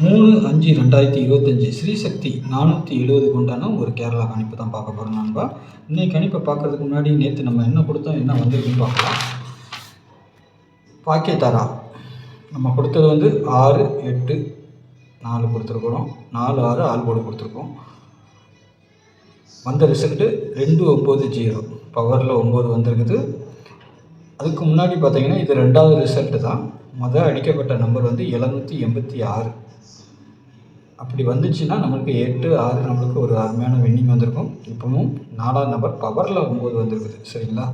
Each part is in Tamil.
3/5/2025 ஸ்ரீசக்தி 470 கொண்டான ஒரு கேரளா கணிப்பு தான் பார்க்க போகிறோம் நண்பா. இன்னைக்கு கணிப்பை பார்க்குறதுக்கு முன்னாடி நேற்று நம்ம என்ன கொடுத்தோம், என்ன வந்திருக்குன்னு பார்க்கலாம். பாக்கியதாரா நம்ம கொடுத்தது வந்து 6, 8, 4 கொடுத்துருக்குறோம். 4, 6 ஆல் போர்டு கொடுத்துருக்கோம். வந்த ரிசல்ட்டு 290 பவரில் 9 வந்திருக்குது. அதுக்கு முன்னாடி பார்த்தீங்கன்னா இது 2வது ரிசல்ட்டு தான். அடிக்கப்பட்ட நம்பர் வந்து 786. அப்படி வந்துச்சுன்னா நம்மளுக்கு 8, 6 நம்மளுக்கு ஒரு அருமையான வின்னிங் வந்திருக்கும். இப்போவும் 4வது நம்பர் பவரில் 9 வந்திருக்குது. சரிங்களா,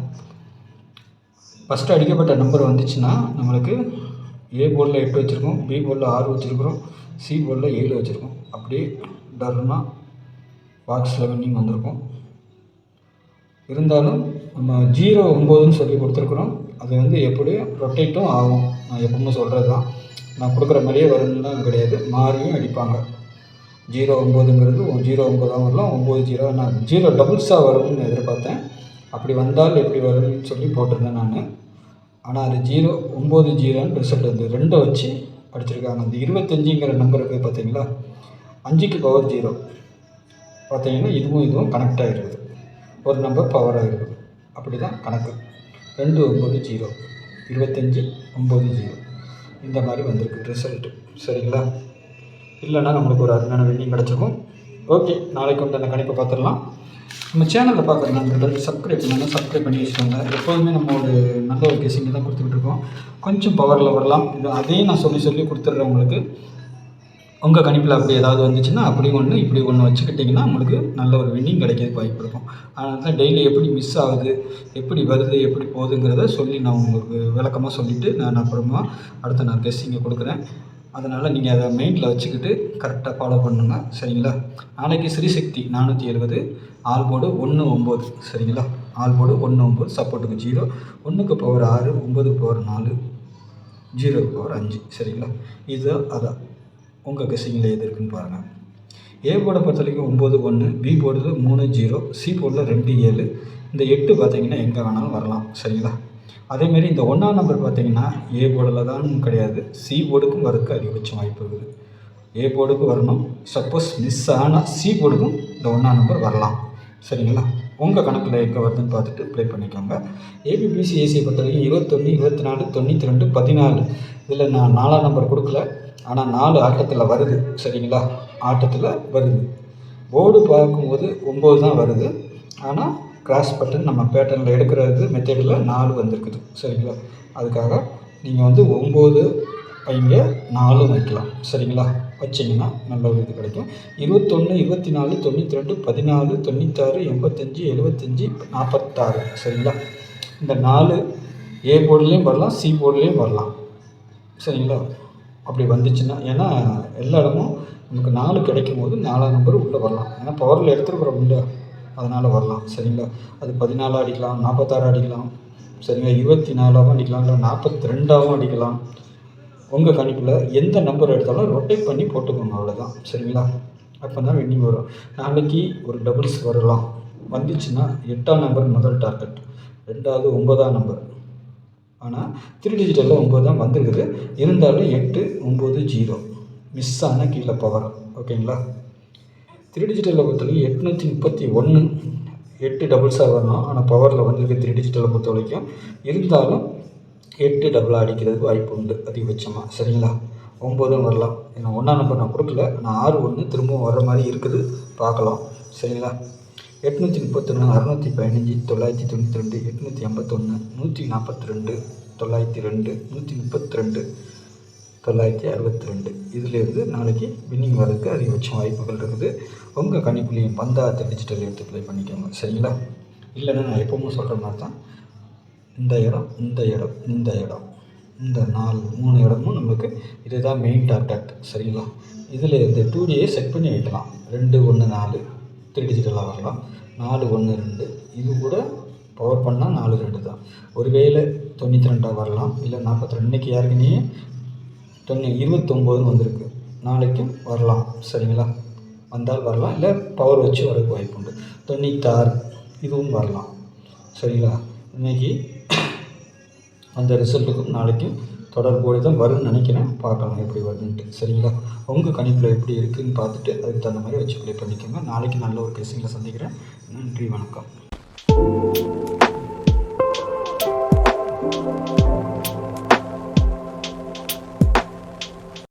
ஃபஸ்ட்டு அடிக்கப்பட்ட நம்பர் வந்துச்சுன்னா நம்மளுக்கு ஏ போர்டில் 8 வச்சுருக்கோம், பி போர்டில் 6 வச்சுருக்கிறோம், சி போர்டில் 7 வச்சுருக்கோம். அப்படியே டர்னா பாக்ஸில் வின்னிங் வந்திருக்கும். இருந்தாலும் நம்ம 0, 9ன்னு சொல்லி கொடுத்துருக்குறோம். அது வந்து எப்படியும் ரொட்டேட்டும் ஆகும். நான் எப்பவுமே சொல்கிறது தான், நான் கொடுக்குற மாதிரியே வரும்லாம் கிடையாது, மாறியும் அடிப்பாங்க. 0, 9ங்கிறது 0, 9 வரலாம், 9, 0 நான் 0 டபுள்ஸாக வரும்னு எதிர்பார்த்தேன். அப்படி வந்தால் எப்படி வரும்னு சொல்லி போட்டிருந்தேன் நான். ஆனால் அது 0, 9, 0ன்னு ரிசல்ட் வந்து 2 வச்சு அடிச்சிருக்காங்க. அந்த 25ங்கிற நம்பருக்கு பார்த்தீங்களா, 5க்கு பவர் 0 பார்த்தீங்கன்னா இதுவும் கனெக்ட் ஆகிருக்குது. ஒரு நம்பர் பவர் ஆகிருக்குது. அப்படி தான் கணக்கு. 2, 9, 0, 25, 9, 0 இந்த மாதிரி வந்திருக்கு ரிசல்ட்டு. சரிங்களா, இல்லைன்னா நம்மளுக்கு ஒரு அருமையான வின்னிங் கிடச்சிருக்கும். ஓகே, நாளைக்கு வந்து அந்த கணிப்பை பார்த்துடலாம். நம்ம சேனலில் பார்க்குற நண்பர்கள் சப்ஸ்கிரைப் பண்ணி வச்சுக்கோங்க. எப்போதுமே நம்ம ஒரு நல்ல ஒரு கெஸிங்கை தான் கொடுத்துக்கிட்டு இருக்கோம். கொஞ்சம் பவரில் வரலாம். இது அதையும் நான் சொல்லி கொடுத்துட்றேன் உங்களுக்கு. உங்கள் கணிப்பில் அப்படி ஏதாவது வந்துச்சுன்னா அப்படி ஒன்று இப்படி ஒன்று வச்சுக்கிட்டிங்கன்னா உங்களுக்கு நல்ல ஒரு வின்னிங் கிடைக்கிறதுக்கு வாய்ப்பு இருக்கும். அதனால தான் டெய்லி எப்படி மிஸ் ஆகுது, எப்படி வருது, எப்படி போகுதுங்கிறத சொல்லி நான் உங்களுக்கு விளக்கமாக சொல்லிவிட்டு நான் அப்புறமா அடுத்த நான் கெஸ்ஸிங்கை கொடுக்குறேன். அதனால் நீங்கள் அதை மைண்டில் வச்சுக்கிட்டு கரெக்டாக ஃபாலோ பண்ணுங்க. சரிங்களா, நாளைக்கு ஸ்ரீசக்தி 470 ஆல் போர்டு 1, 9. சரிங்களா, ஆல் போர்டு 1, 9 சப்போர்ட்டுக்கு 0, 1க்கு பவர் 6, 9க்கு பவர் 4, 0க்கு பவர் 5. சரிங்களா, இது அதான் உங்கள் கெஸ்ஸிங்கில் எது இருக்குன்னு பாருங்கள். ஏ போர்டை பொறுத்த வரைக்கும் 9, 1, பி போர்டில் 3, 0, சி போர்டில் 2, 7. இந்த 8 பார்த்தீங்கன்னா எங்கே வேணாலும் வரலாம். சரிங்களா, அதேமாரி இந்த 1ஆம் நம்பர் பார்த்தீங்கன்னா ஏ போர்டில் தான் கிடையாது, சி போர்டுக்கும் வரதுக்கு அதிகபட்சம் வாய்ப்பு இருக்குது. ஏ போர்டுக்கு வரணும், சப்போஸ் மிஸ் ஆனால் சி போர்டுக்கும் இந்த 1ஆம் நம்பர் வரலாம். சரிங்களா, உங்கள் கணக்கில் எங்கே வருதுன்னு பார்த்துட்டு ப்ளே பண்ணிக்கோங்க. ஏபிபிசி ஏசியை பொறுத்த வரைக்கும் 21, 24, 92, 14. இதில் நான் 4ஆம் நம்பர் கொடுக்கல, ஆனால் 4 ஆட்டத்தில் வருது. சரிங்களா, ஆட்டத்தில் வருது. போர்டு பார்க்கும்போது 9 தான் வருது, ஆனால் கிராஸ் பட்டன் நம்ம பேட்டர்னில் எடுக்கிறது மெத்தடில் 4 வந்திருக்குது. சரிங்களா, அதுக்காக நீங்கள் வந்து 9 வைங்க, 4 வைக்கலாம். சரிங்களா, வச்சிங்கன்னா நல்ல ஒரு இது கிடைக்கும். 21, 24, 92, 14, 96, 85, 75, 46. சரிங்களா, இந்த 4 ஏ போர்டுலேயும் வரலாம், சி போர்டுலேயும் வரலாம். சரிங்களா, அப்படி வந்துச்சுன்னா, ஏன்னா எல்லா இடமும் நமக்கு 4 கிடைக்கும் போது 4ஆம் நம்பர் உள்ளே வரலாம். ஏன்னா பவரில் எடுத்துருக்குறோம் உண்டு, அதனால் வரலாம். சரிங்களா, அது 14 அடிக்கலாம், 46 அடிக்கலாம். சரிங்களா, 24ஆகவும் அடிக்கலாம், இல்லை 42ஆகவும் அடிக்கலாம். உங்கள் கணிப்பில் எந்த நம்பர் எடுத்தாலும் ரொட்டேட் பண்ணி போட்டுக்கோங்க, அவ்வளோதான். சரிங்களா, அப்போ தான் வின்னிங் வரும். நாளைக்கு ஒரு டபுள்ஸ் வரலாம். வந்துச்சுன்னா 8ஆம் நம்பர் முதல் டார்கெட், 2வது 9ஆம் நம்பர். ஆனால் 3 டிஜிட்டலில் 9 தான் வந்துருக்குது. இருந்தாலும் 8, 9, 0 மிஸ் ஆனால் கீழே பவர். ஓகேங்களா, 3 டிஜிட்டலில் பொறுத்தவரைக்கும் 831, 8 டபுள்ஸாக வரணும். ஆனால் பவரில் வந்துருக்கு 3 டிஜிட்டலை பொறுத்த வரைக்கும். இருந்தாலும் 8 டபுளாக அடிக்கிறதுக்கு வாய்ப்பு உண்டு அதிகபட்சமாக. சரிங்களா, 9 வரலாம். ஏன்னா 1ஆம் நம்பர் நான் கொடுக்கல, நான் 6, 1 திரும்பவும் வர்ற மாதிரி இருக்குது, பார்க்கலாம். சரிங்களா, 831, 615, 992, 881, 142, 902, 132, 962. இதிலேருந்து நாளைக்கு வின்னிங் வரதுக்கு அதிகபட்சம் வாய்ப்புகள் இருக்குது. உங்கள் கணிப்புலையும் பந்தாத்த டிஜிட்டல் எடுத்து ப்ளே பண்ணிக்கோங்க. சரிங்களா, இல்லைன்னா நான் எப்பவும் சொல்கிற மாதிரி தான், இந்த இடம் இந்த 3 இடமும் நம்மளுக்கு இதுதான் மெயின் டார்கெட். சரிங்களா, இதில் இந்த 2Dயை செட் பண்ணி வைக்கலாம். 2, 1, 4 3 டிஜிட்டலாக வரலாம். 4, 1, 2 இது கூட பவர் பண்ணால் 4, 2 தான். ஒருவேளை 92 வரலாம், இல்லை 42. இன்றைக்கி யாருக்குன்னே 29ன்னு வந்திருக்கு, நாளைக்கும் வரலாம். சரிங்களா, வந்தால் வரலாம், இல்லை பவர் வச்சு வரதுக்கு வாய்ப்பு உண்டு. 96 இதுவும் வரலாம். சரிங்களா, இன்றைக்கி அந்த ரிசல்ட்டுக்கும் நாளைக்கும் தொடர்போடு தான் வரும்னு நினைக்கிறேன். பார்க்கலாம் எப்படி வருதுன்ட்டு. சரிங்களா? உங்கள் கணிப்பில் எப்படி இருக்குதுன்னு பார்த்துட்டு அதுக்கு தகுந்த மாதிரி வச்சு ப்ளே பண்ணிக்கோங்க. நாளைக்கு நல்ல ஒரு கெஸ்ஸிங்கில் சந்திக்கிறேன். நன்றி, வணக்கம்.